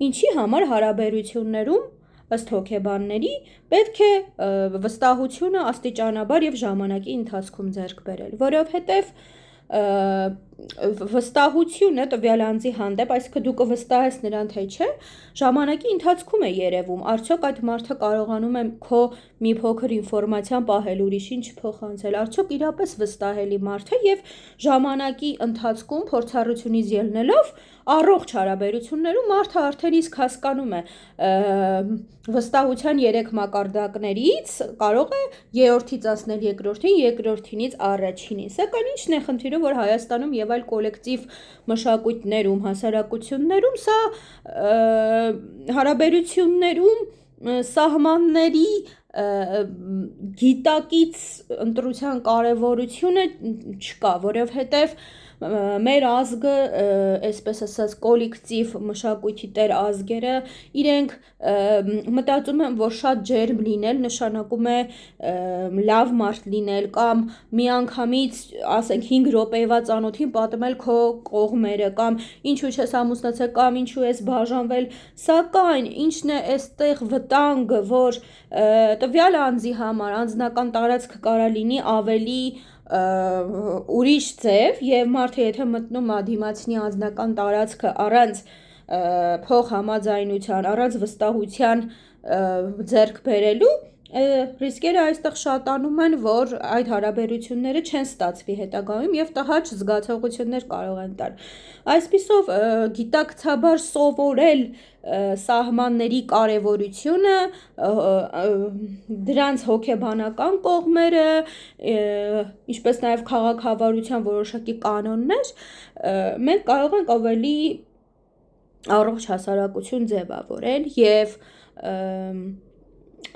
ինչի համար հարաբերություններում ըստ հոգեբանների պետք է վստահությունը աստիճանաբար եւ ժամանակի ընթացքում ձեռք բերել, որովհետեւ վստահությունը տվյալ անձի հանդեպ, այսինքն դու կվստահես նրան թե չէ, ժամանակի ընթացքում է երևում, արդյոք այդ մարդը կարողանում է քո մի փոքր ինֆորմացիան պահել, ուրիշին չփոխանցել, արդյոք իրապես վստահելի մարդ է եւ ժամանակի ընթացքում փորձառությունից ելնելով առողջ հարաբերություններում մարդը արդեն իսկ հասկանում է վստահության 3 մակարդակներից կարող է երրորդից անցնել երկրորդին, երկրորդինից առաջինին, սակայն ինչն է խնդիրը, որ Հայաստանում եւ այլ կոլեկտիվ մշակույթներում, հասարակություններում սա հարաբերություններում սահմանների գիտակից ընտրության կարևորությունը չկա, որովհետեւ մեր ազգը, այսպես ասած, կոլեկտիվ մշակույթի տեր ազգերը իրենք մտածում են, որ շատ ջերմ լինել նշանակում է լավ մարդ լինել կամ միանգամից, ասենք 5 րոպեվա ծանոթին պատմել քո կողմերը կամ ինչու չես ամուսնացել կամ ինչու ես բաժանվել, սակայն ինչն է այստեղ վտանգը, որ տվյալ անձի համար անձնական տարածքը կարա լինի ավելի ուրիշ ձև եւ մարդը եթե մտնում է դիմացնի անձնական տարածքը առանց փոխհամաձայնության, առանց վստահության ձեռք բերելու ռիսկերը այստեղ շատանում են, որ այդ հարաբերությունները չեն ստացվի հետագայում եւ տհաճ զգացողություններ կարող են տալ։ Այսպիսով գիտակցաբար սովորել սահմանների կարևորությունը, դրանց հոգեբանական կողմերը, ինչպես նաև քաղաքավարության որոշակի կանոններ, մենք կարող ենք ավելի առողջ հասարակություն ձևավորել եւ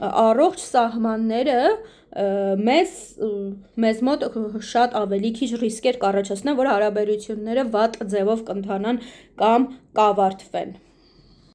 առողջ սահմանները մեզ մոտ շատ ավելի քիչ ռիսկեր կառաջացնեն, որ հարաբերությունները վատ ձևով կընթանան կամ կավարտվեն։